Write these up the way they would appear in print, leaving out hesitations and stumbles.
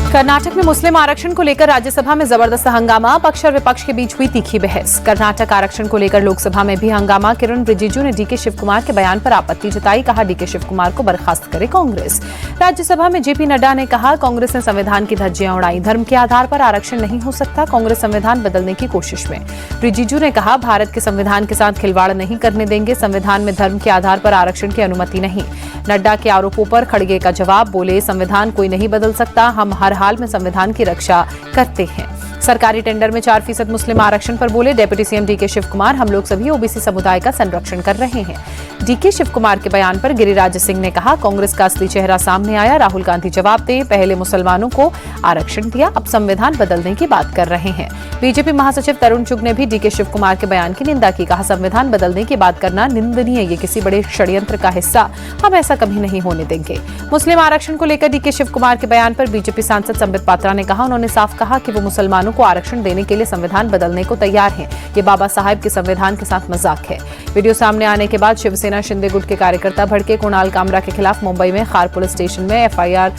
कर्नाटक में मुस्लिम आरक्षण को लेकर राज्यसभा में जबरदस्त हंगामा, पक्ष और विपक्ष के बीच हुई तीखी बहस। कर्नाटक आरक्षण को लेकर लोकसभा में भी हंगामा। किरण रिजिजू ने डीके शिव कुमार के बयान पर आपत्ति जताई, कहा डीके शिव कुमार को बर्खास्त करे कांग्रेस। राज्यसभा में जेपी नड्डा ने कहा कांग्रेस ने संविधान की धज्जियां उड़ाई, धर्म के आधार पर आरक्षण नहीं हो सकता, कांग्रेस संविधान बदलने की कोशिश में। रिजिजू ने कहा भारत के संविधान के साथ खिलवाड़ नहीं करने देंगे, संविधान में धर्म के आधार पर आरक्षण की अनुमति नहीं। नड्डा के आरोपों पर खड़गे का जवाब, बोले संविधान कोई नहीं बदल सकता, हम हर हाल में संविधान की रक्षा करते हैं। सरकारी टेंडर में 4% मुस्लिम आरक्षण पर बोले डेप्यूटी सीएम डीके शिव कुमार, हम लोग सभी ओबीसी समुदाय का संरक्षण कर रहे हैं। डीके शिव कुमार के बयान पर गिरिराज सिंह ने कहा कांग्रेस का असली चेहरा सामने आया, राहुल गांधी जवाब दें, पहले मुसलमानों को आरक्षण दिया, अब संविधान बदलने की बात कर रहे हैं। बीजेपी महासचिव तरुण चुग ने भी डीके शिव कुमार के बयान की निंदा की, कहा संविधान बदलने की बात करना निंदनीय, ये किसी बड़े षड्यंत्र का हिस्सा, हम ऐसा कभी नहीं होने देंगे। मुस्लिम आरक्षण को लेकर डीके शिव कुमार के बयान पर बीजेपी सांसद संबित पात्रा ने कहा, उन्होंने साफ कहा कि वो मुसलमानों को आरक्षण देने के लिए संविधान बदलने को तैयार हैं, ये बाबा साहेब के संविधान के साथ मजाक है। वीडियो सामने आने के बाद शिवसेना शिंदे गुट के कार्यकर्ता भड़के, कुणाल कामरा के खिलाफ मुंबई में खार पुलिस स्टेशन में एफआईआर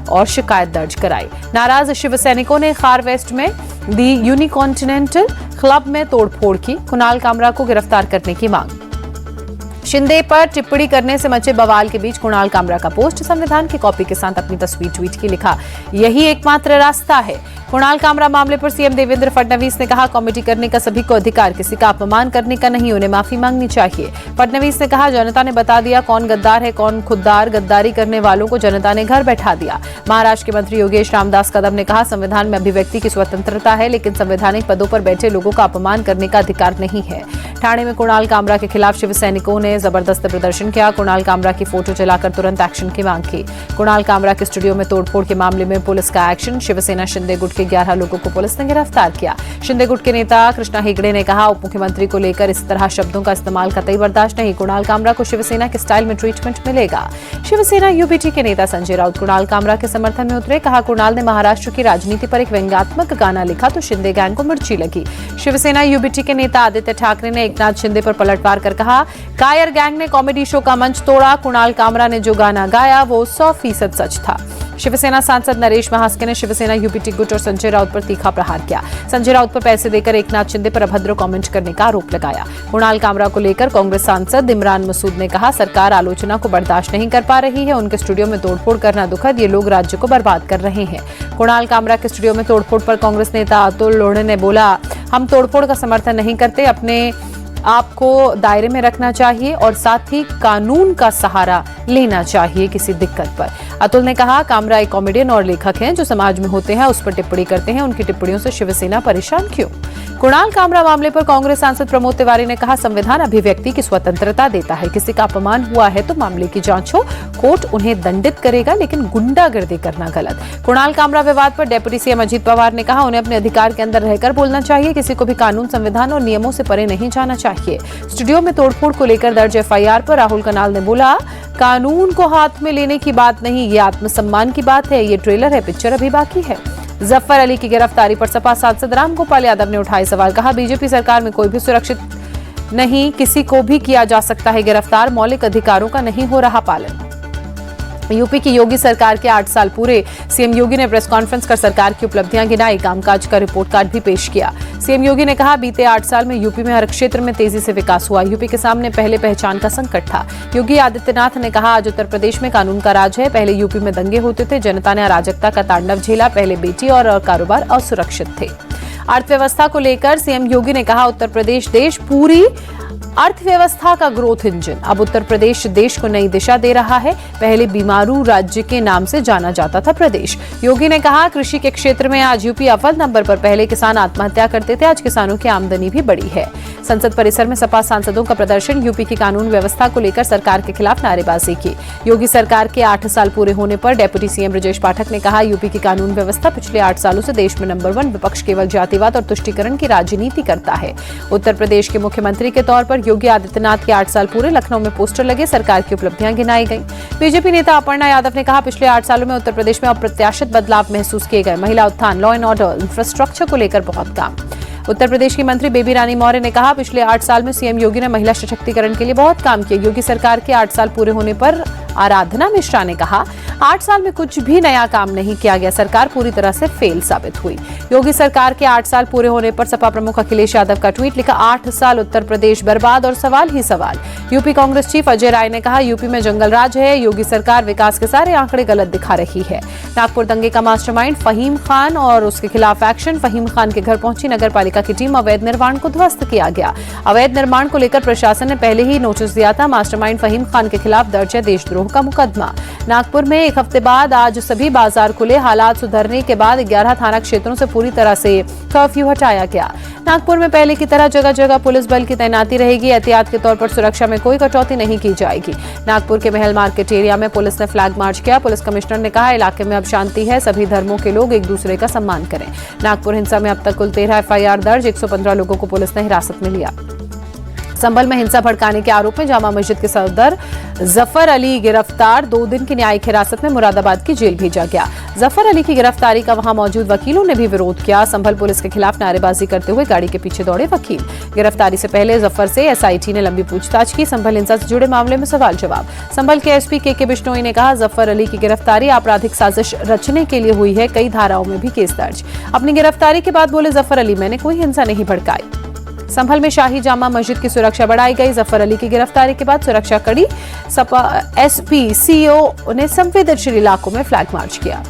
और शिकायत दर्ज कराई। नाराज शिव सैनिकों ने खार वेस्ट में दी यूनिकॉन्टिनेंटल क्लब में तोड़फोड़ की, कुणाल कामरा को गिरफ्तार करने की मांग। शिंदे पर टिप्पणी करने से मचे बवाल के बीच कुणाल कामरा का पोस्ट, संविधान की कॉपी के साथ अपनी तस्वीर ट्वीट की, लिखा यही एकमात्र रास्ता है। कुणाल कामरा मामले पर सीएम देवेंद्र फडणवीस ने कहा कॉमेडी करने का सभी को अधिकार, किसी का अपमान करने का नहीं, उन्हें माफी मांगनी चाहिए। फडणवीस ने कहा जनता ने बता दिया कौन गद्दार है कौन खुददार, गद्दारी करने वालों को जनता ने घर बैठा दिया। महाराष्ट्र के मंत्री योगेश रामदास कदम ने कहा संविधान में अभिव्यक्ति की स्वतंत्रता है, लेकिन संवैधानिक पदों पर बैठे लोगों का अपमान करने का अधिकार नहीं है। ठाणे में कुणाल कामरा के खिलाफ शिव सैनिकों ने जबरदस्त प्रदर्शन किया, कुणाल कामरा की फोटो जलाकर तुरंत एक्शन की मांग की। कुणाल कामरा के स्टूडियो में तोड़फोड़ के मामले में पुलिस का एक्शन, शिवसेना शिंदे गुट के 11 लोगों को पुलिस ने गिरफ्तार किया। शिंदे गुट के नेता कृष्णा हेगड़े ने कहा उप मुख्यमंत्री को लेकर इस तरह शब्दों का इस्तेमाल कतई बर्दाश्त नहीं, कुणाल कामरा को शिवसेना के स्टाइल में ट्रीटमेंट मिलेगा। शिवसेना यूबीटी के नेता संजय राउत कुणाल कामरा के समर्थन में उतरे, कहा कुणाल ने महाराष्ट्र की राजनीति पर एक व्यंग्यात्मक गाना लिखा तो शिंदे गैंग को मिर्ची लगी। शिवसेना यूबीटी के नेता आदित्य ठाकरे ने एकनाथ शिंदे पर पलटवार कर कहा कायर गैंग ने कॉमेडी शो का मंच तोड़ा, कुणाल कामरा ने जो गाना गाया वो 100% सच था। शिवसेना सांसद नरेश महास्के ने शिवसेना यूपीटी गुट और संजय राउत पर तीखा प्रहार किया। संजय राउत पर पैसे देकर एकनाथ शिंदे पर अभद्र कमेंट करने का आरोप लगाया। कुणाल कामरा को लेकर कांग्रेस सांसद इमरान मसूद ने कहा सरकार आलोचना को बर्दाश्त नहीं कर पा रही है, उनके स्टूडियो में तोड़फोड़ करना दुखद, ये लोग राज्य को बर्बाद कर रहे हैं। कुणाल कामरा के स्टूडियो में तोड़फोड़ पर कांग्रेस नेता अतुल लोढ़े ने बोला हम तोड़फोड़ का समर्थन नहीं करते, अपने आपको दायरे में रखना चाहिए और साथ ही कानून का सहारा लेना चाहिए किसी दिक्कत पर। अतुल ने कहा कामरा एक कॉमेडियन और लेखक हैं जो समाज में होते हैं उस पर टिप्पणी करते हैं, उनकी टिप्पणियों से शिवसेना परेशान क्यों। कुणाल कामरा मामले पर कांग्रेस सांसद प्रमोद तिवारी ने कहा संविधान अभिव्यक्ति की स्वतंत्रता देता है, किसी का अपमान हुआ है तो मामले की जांच हो, कोर्ट उन्हें दंडित करेगा, लेकिन गुंडागर्दी करना गलत। कुणाल कामरा विवाद पर डेप्यूटी सीएम अजित पवार ने कहा उन्हें अपने अधिकार के अंदर रहकर बोलना चाहिए, किसी को भी कानून संविधान और नियमों से परे नहीं जाना चाहिए। स्टूडियो में तोड़फोड़ को लेकर दर्ज एफआईआर पर राहुल कनाल ने बोला कानून को हाथ में लेने की बात नहीं, ये आत्मसम्मान की बात है, ये ट्रेलर है, पिक्चर अभी बाकी है। जफर अली की गिरफ्तारी पर सपा सांसद रामगोपाल यादव ने उठाए सवाल, कहा बीजेपी सरकार में कोई भी सुरक्षित नहीं, किसी को भी किया जा सकता है गिरफ्तार, मौलिक अधिकारों का नहीं हो रहा पालन। यूपी की योगी सरकार के 8 साल पूरे, सीएम योगी ने प्रेस कॉन्फ्रेंस कर सरकार की उपलब्धियां गिनाई, कामकाज का रिपोर्ट कार्ड भी पेश किया। सीएम योगी ने कहा बीते 8 साल में यूपी में हर क्षेत्र में तेजी से विकास हुआ, यूपी के सामने पहले पहचान का संकट था। योगी आदित्यनाथ ने कहा आज उत्तर प्रदेश में कानून का राज है, पहले यूपी में दंगे होते थे, जनता ने अराजकता का तांडव झेला, पहले बेटी और कारोबार असुरक्षित थे। अर्थव्यवस्था को लेकर सीएम योगी ने कहा उत्तर प्रदेश देश पूरी अर्थव्यवस्था का ग्रोथ इंजन, अब उत्तर प्रदेश देश को नई दिशा दे रहा है, पहले बीमारू राज्य के नाम से जाना जाता था प्रदेश। योगी ने कहा कृषि के क्षेत्र में आज यूपी अव्वल नंबर पर, पहले किसान आत्महत्या करते थे, आज किसानों की आमदनी भी बढ़ी है। संसद परिसर में सपा सांसदों का प्रदर्शन, यूपी की कानून व्यवस्था को लेकर सरकार के खिलाफ नारेबाजी की। योगी सरकार के 8 साल पूरे होने पर डेप्यूटी सीएम ब्रजेश पाठक ने कहा यूपी की कानून व्यवस्था पिछले 8 सालों से देश में नंबर 1, विपक्ष केवल जातिवाद और तुष्टीकरण की राजनीति करता है। उत्तर प्रदेश के मुख्यमंत्री के तौर पर योगी आदित्यनाथ के 8 साल पूरे, लखनऊ में पोस्टर लगे, सरकार की उपलब्धियां गिनाई गई। बीजेपी नेता अपर्णा यादव ने कहा पिछले 8 सालों में उत्तर प्रदेश में अप्रत्याशित बदलाव महसूस किए गए, महिला उत्थान, लॉ एंड ऑर्डर, इंफ्रास्ट्रक्चर को लेकर बहुत काम। उत्तर प्रदेश की मंत्री बेबी रानी मौर्य ने कहा पिछले 8 साल में सीएम योगी ने महिला सशक्तिकरण के लिए बहुत काम किया, योगी सरकार के 8 साल पूरे होने पर आराधना मिश्रा ने कहा, 8 साल में कुछ भी नया काम नहीं किया गया, सरकार पूरी तरह से फेल साबित हुई। योगी सरकार के 8 साल पूरे होने पर सपा प्रमुख अखिलेश यादव का ट्वीट लिखा, 8 साल उत्तर प्रदेश बर्बाद और सवाल ही सवाल। यूपी कांग्रेस चीफ अजय राय ने कहा, यूपी में जंगल राज है, योगी सरकार विकास के सारे आंकड़े गलत दिखा रही है। नागपुर दंगे का मास्टरमाइंड फहीम खान और उसके खिलाफ एक्शन, फहीम खान के घर पहुंची नगर पालिका की टीम, अवैध निर्माण को ध्वस्त किया गया। अवैध निर्माण को लेकर प्रशासन ने पहले ही नोटिस दिया था। मास्टरमाइंड फहीम खान के खिलाफ दर्ज है देशद्रोह का मुकदमा। नागपुर में एक हफ्ते बाद आज सभी बाजार खुले, हालात सुधरने के बाद 11 थाना क्षेत्रों से पूरी तरह से कर्फ्यू हटाया गया। नागपुर में पहले की तरह जगह जगह पुलिस बल की तैनाती रहेगी, एहतियात के तौर पर सुरक्षा में कोई कटौती नहीं की जाएगी। नागपुर के महल मार्केट एरिया में पुलिस ने फ्लैग मार्च किया। पुलिस कमिश्नर ने कहा, इलाके में अब शांति है, सभी धर्मों के लोग एक दूसरे का सम्मान करें। नागपुर हिंसा में अब तक कुल 13 FIR दर्ज, 115 लोगों को पुलिस ने हिरासत में लिया। संभल में हिंसा भड़काने के आरोप में जामा मस्जिद के सदर जफर अली गिरफ्तार, 2 दिन की न्यायिक हिरासत में मुरादाबाद की जेल भेजा गया। जफर अली की गिरफ्तारी का वहां मौजूद वकीलों ने भी विरोध किया। संभल पुलिस के खिलाफ नारेबाजी करते हुए गाड़ी के पीछे दौड़े वकील। गिरफ्तारी से पहले जफर से SIT ने लंबी पूछताछ की। संभल हिंसा से जुड़े मामले में सवाल जवाब। संभल के SP KK बिश्नोई ने कहा, जफर अली की गिरफ्तारी आपराधिक साजिश रचने के लिए हुई है, कई धाराओं में भी केस दर्ज। अपनी गिरफ्तारी के बाद बोले जफर अली, मैंने कोई हिंसा नहीं भड़काई। संभल में शाही जामा मस्जिद की सुरक्षा बढ़ाई गई। जफर अली की गिरफ्तारी के बाद सुरक्षा कड़ी। सपा SP CO ने संवेदनशील इलाकों में फ्लैग मार्च किया।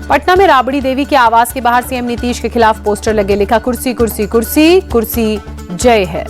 पटना में राबड़ी देवी के आवास के बाहर CM नीतीश के खिलाफ पोस्टर लगे, लिखा, कुर्सी कुर्सी कुर्सी कुर्सी जय है।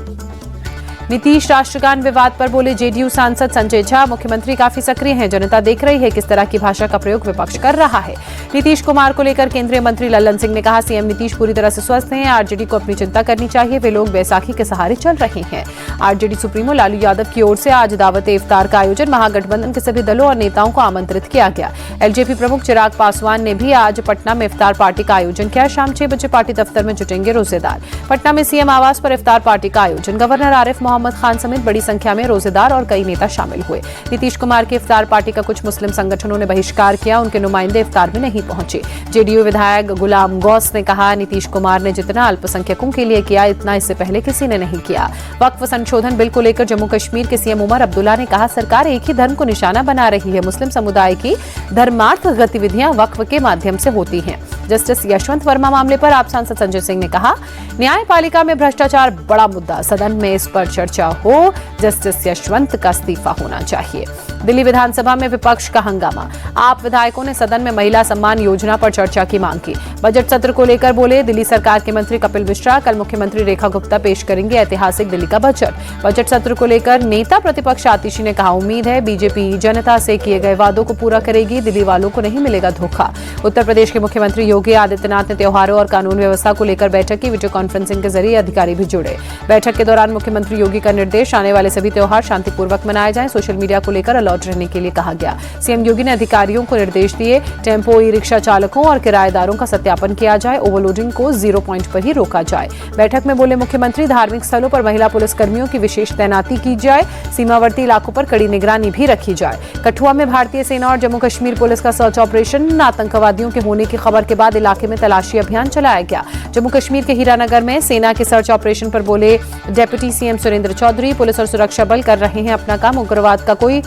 नीतीश राष्ट्रगान विवाद पर बोले JDU सांसद संजय झा, मुख्यमंत्री काफी सक्रिय हैं, जनता देख रही है किस तरह की भाषा का प्रयोग विपक्ष कर रहा है। नीतीश कुमार को लेकर केंद्रीय मंत्री लल्लन सिंह ने कहा, CM नीतीश पूरी तरह से स्वस्थ हैं, RJD को अपनी चिंता करनी चाहिए, वे लोग बैसाखी के सहारे चल रहे हैं। RJD सुप्रीमो लालू यादव की ओर से आज दावत-ए इफ्तार का आयोजन, महागठबंधन के सभी दलों और नेताओं को आमंत्रित किया गया। LJP प्रमुख चिराग पासवान ने भी आज पटना में इफ्तार पार्टी का आयोजन किया। शाम 6 बजे पार्टी दफ्तर में जुटेंगे रोजेदार। पटना में CM आवास पर इफ्तार पार्टी का आयोजन, गवर्नर आरिफ मोहम्मद खान समेत बड़ी संख्या में रोजेदार और कई नेता शामिल हुए। नीतीश कुमार की इफ्तार पार्टी का कुछ मुस्लिम संगठनों ने बहिष्कार किया, उनके नुमाइंदे इफ्तार में नहीं पहुंचे। JDU विधायक गुलाम गौस ने कहा, नीतीश कुमार ने जितना अल्पसंख्यकों के लिए किया, इतना इससे पहले किसी ने नहीं किया। वक्फ संशोधन बिल को लेकर जम्मू कश्मीर के CM उमर अब्दुल्ला ने कहा, सरकार एक ही धर्म को निशाना बना रही है, मुस्लिम समुदाय की धर्मार्थ गतिविधियां वक्फ के माध्यम से होती हैं। जस्टिस यशवंत वर्मा मामले पर आप सांसद संजय सिंह ने कहा, न्यायपालिका में भ्रष्टाचार बड़ा मुद्दा, सदन में इस पर चर्चा हो, जस्टिस यशवंत का इस्तीफा होना चाहिए। दिल्ली विधानसभा में विपक्ष का हंगामा, आप विधायकों ने सदन में महिला सम्मान योजना पर चर्चा की मांग की। बजट सत्र को लेकर बोले दिल्ली सरकार के मंत्री कपिल मिश्रा, कल मुख्यमंत्री रेखा गुप्ता पेश करेंगे ऐतिहासिक दिल्ली का बजट। बजट सत्र को लेकर नेता प्रतिपक्ष आतिशी ने कहा, उम्मीद है बीजेपी जनता से किए गए वादों को पूरा करेगी, दिल्ली वालों को नहीं मिलेगा धोखा। उत्तर प्रदेश के मुख्यमंत्री योगी आदित्यनाथ ने त्योहारों और कानून व्यवस्था को लेकर बैठक की, वीडियो कॉन्फ्रेंसिंग के जरिए अधिकारी भी जुड़े। बैठक के दौरान मुख्यमंत्री योगी का निर्देश, आने वाले सभी त्योहार शांतिपूर्वक मनाए जाएं, सोशल मीडिया को लेकर अलर्ट रहने के लिए कहा गया। CM योगी ने अधिकारियों को निर्देश दिए, टेम्पो ई-रिक्शा चालकों और किराएदारों का सत्यापन किया जाए, ओवरलोडिंग को 0 पॉइंट पर ही रोका जाए। बैठक में बोले मुख्यमंत्री, धार्मिक स्थलों पर महिला पुलिस कर्मियों की विशेष तैनाती की जाए, सीमावर्ती इलाकों पर कड़ी निगरानी भी रखी जाए। कठुआ में भारतीय सेना और जम्मू कश्मीर पुलिस का सर्च ऑपरेशन, आतंकवादियों के होने की खबर के बाद इलाके में तलाशी अभियान चलाया गया। जम्मू कश्मीर के हीरानगर में सेना के सर्च ऑपरेशन पर बोले deputy CM Surendra Choudhary, police और सुरक्षा बल कर रहे हैं अपना काम, उग्रवाद का कोई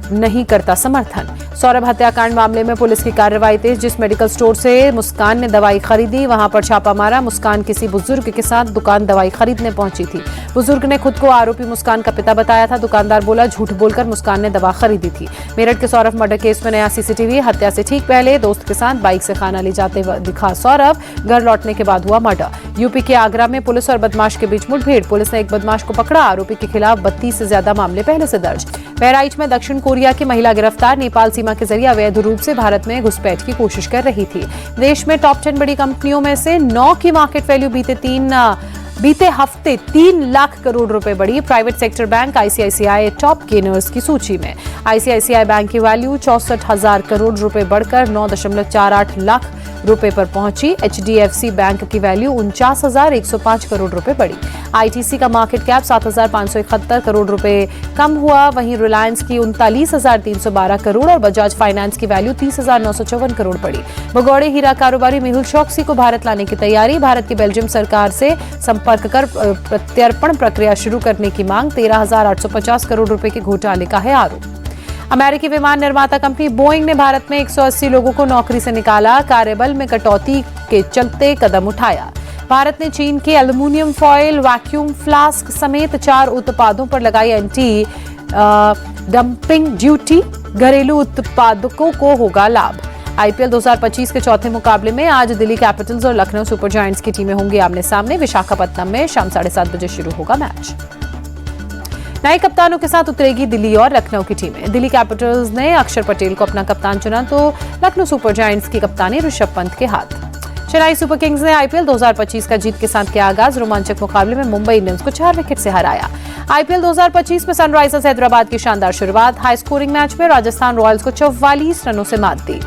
नहीं करता समर्थन। सौरभ हत्याकांड मामले में पुलिस की कार्रवाई तेज, जिस मेडिकल स्टोर से मुस्कान ने दवाई खरीदी वहां पर छापा मारा। मुस्कान किसी बुजुर्ग के साथ दुकान दवाई खरीदने पहुंची थी। बुजुर्ग ने खुद को आरोपी मुस्कान का पिता बताया था। दुकानदार बोला झूठ बोलकर मुस्कान ने दवा खरीदी थी। मेरठ के सौरभ मर्डर केस में नया CCTV, हत्या से ठीक पहले दोस्त के साथ बाइक से खाना ले जाते दिखा सौरभ, घर लौटने के बाद हुआ मर्डर। यूपी के आगरा में पुलिस और बदमाश के बीच मुठभेड़, पुलिस ने एक बदमाश को पकड़ा, आरोपी के खिलाफ 32 से ज्यादा मामले पहले से दर्ज। बहराइच में दक्षिण कोरिया की महिला गिरफ्तार, नेपाल सीमा के जरिए अवैध रूप से भारत में घुसपैठ की कोशिश कर रही थी। देश में टॉप 10 बड़ी कंपनियों में से 9 की मार्केट वैल्यू बीते हफ्ते 3 लाख करोड़ रुपए बढ़ी। Private sector bank ICICI top gainers की सूची में। ICICI बैंक की वैल्यू 64,000 करोड़ रुपए बढ़कर 9.48 लाख रुपए पर पहुंची। HDFC बैंक की वैल्यू 49,105 करोड़ रुपए बढ़ी। ITC का मार्केट कैप 7,571 करोड़ रुपए कम हुआ। वहीं रिलायंस की 39,312 करोड़ और बजाज फाइनेंस की वैल्यू 30,954 करोड़ बढ़ी। भगौड़े हीरा कारोबारी मेहुल चौकसी को भारत लाने की तैयारी, भारत की बेल्जियम सरकार से संपर्क कर प्रत्यर्पण प्रक्रिया शुरू करने की मांग। 13,850 करोड़ रुपए के घोटाले का है आरोप। अमेरिकी विमान निर्माता कंपनी बोइंग ने भारत में 180 लोगों को नौकरी से निकाला। कार्यबल में कटौती के चलते कदम उठाया। भारत ने चीन के एल्युमिनियम फॉयल, वैक्यूम फ्लास्क समेत 4 उत्पादों पर लगाई एंटी डंपिंग ड्यूटी। घरेलू उत्पादकों को होगा लाभ। आईपीएल 2025 के चौथे मुकाबले में आज दिल्ली कैपिटल्स और लखनऊ सुपर जायंट्स की टीमें होंगी आमने सामने। विशाखापत्तनम में शाम 7:30 बजे शुरू होगा मैच। नए कप्तानों के साथ उतरेगी दिल्ली और लखनऊ की टीमें। दिल्ली कैपिटल्स ने अक्षर पटेल को अपना कप्तान चुना तो लखनऊ सुपर जायंट्स की कप्तानी ऋषभ पंत के हाथ। चेन्नई सुपर किंग्स ने आईपीएल 2025 का जीत के साथ किया आगाज। रोमांचक मुकाबले में मुंबई इंडियंस को 4 विकेट से हराया। आईपीएल 2025 में सनराइजर्स हैदराबाद की शानदार शुरुआत। हाई स्कोरिंग मैच में राजस्थान रॉयल्स को 44 रनों से मात दी।